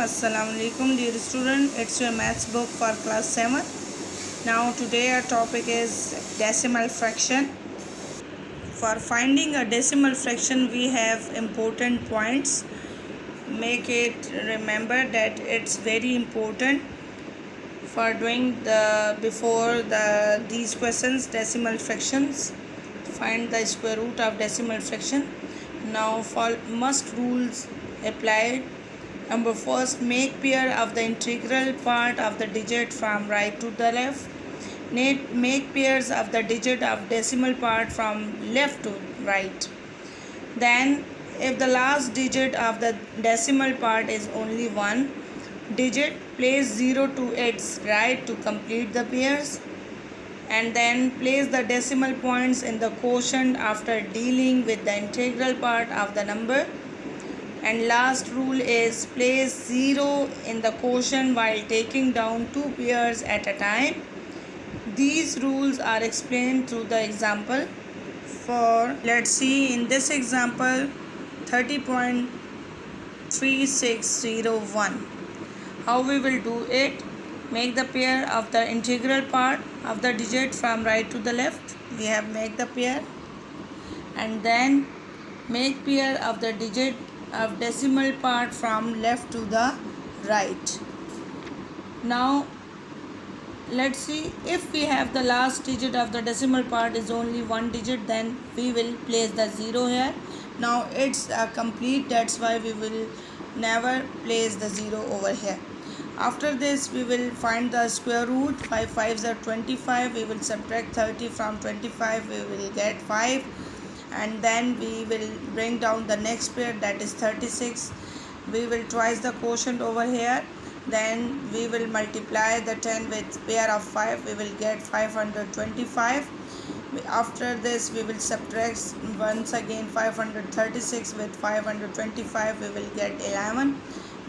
Assalamu alaikum dear student, it's your maths book for class 7. Now today our topic is decimal fraction. For finding a decimal fraction we have important points. Make it remember that it's very important for doing these questions decimal fractions. Find the square root of decimal fraction. Now for must rules applied. Number first, make pair of the integral part of the digit from right to the left. Make pairs of the digit of decimal part from left to right. Then, if the last digit of the decimal part is only one digit, place 0 to its right to complete the pairs. And then place the decimal points in the quotient after dealing with the integral part of the number. And last rule is place 0 in the quotient while taking down two pairs at a time. These rules are explained through the example. Let's see in this example 30.3601. How we will do it? Make the pair of the integral part of the digit from right to the left. We have made the pair. And then make pair of the digit of decimal part from left to the right. Now let's see, if we have the last digit of the decimal part is only one digit, then we will place the 0 here. Now it's complete, that's why we will never place the 0 over here. After this we will find the square root. 5 5s are 25. We will subtract 30 from 25. We will get 5. And then we will bring down the next pair, that is 36. We will twice the quotient over here. Then we will multiply the 10 with pair of 5. We will get 525. After this we will subtract once again 536 with 525. We will get 11.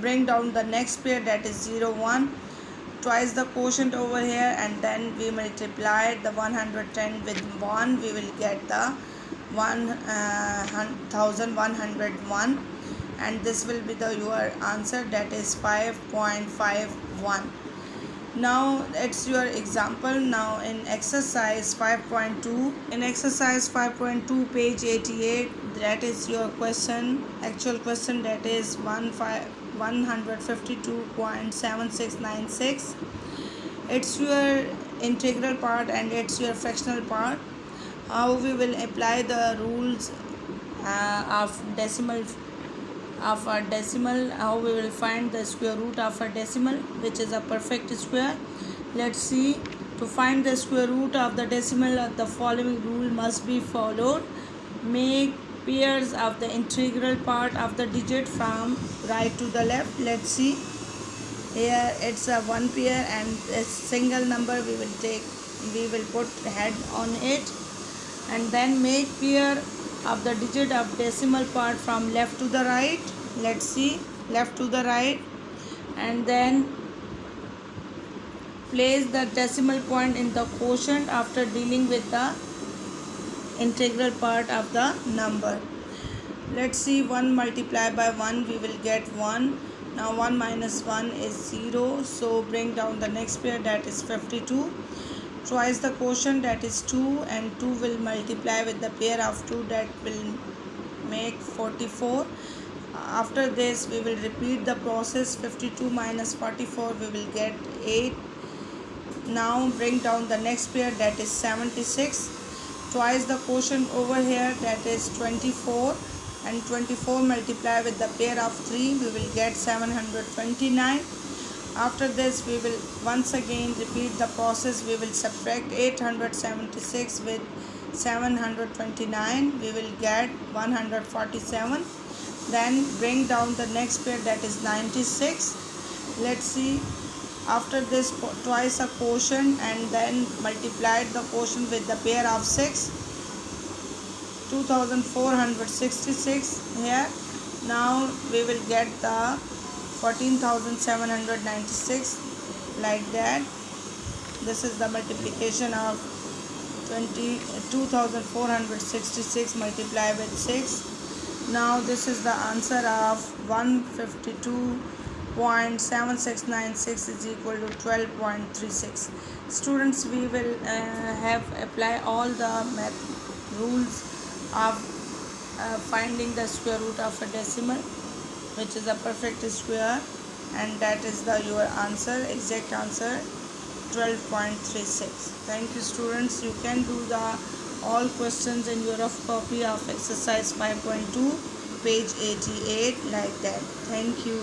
Bring down the next pair, that is 0 1. Twice the quotient over here, and then we multiply the 110 with 1. We will get the 1101, and this will be your answer, that is 5.51. Now it's your example. Now in exercise 5.2, page 88, that is your question, actual question, that is 152.7696. it's your integral part and it's your fractional part. How we will apply the rules of a decimal, how we will find the square root of a decimal, which is a perfect square. Let's see. To find the square root of the decimal, the following rule must be followed. Make pairs of the integral part of the digit from right to the left. Let's see. Here it's a one pair and a single number we will put head on it. And then make pair of the digit of decimal part from left to the right. Let's see, left to the right. And then place the decimal point in the quotient after dealing with the integral part of the number. Let's see, 1 multiplied by 1, we will get 1. Now 1 minus 1 is 0. So bring down the next pair, that is 52. Twice the quotient, that is 2, and 2 will multiply with the pair of 2, that will make 44. After this we will repeat the process. 52 minus 44, we will get 8. Now bring down the next pair, that is 76. Twice the quotient over here, that is 24, and 24 multiply with the pair of 3, we will get 729. After this we will once again repeat the process. We will subtract 876 with 729. We will get 147. Then bring down the next pair, that is 96. Let's see. After this, twice a quotient and then multiplied the quotient with the pair of 6. 2466 here. Now we will get the 14,796, like that. This is the multiplication of 22,466 multiplied with 6. Now this is the answer of 152 12.7696 is equal to 12.36. Students, we will have apply all the math rules of finding the square root of a decimal, which is a perfect square, and that is the your answer, exact answer 12.36. Thank you students. You can do the all questions in your rough copy of exercise 5.2 page 88 like that. Thank you.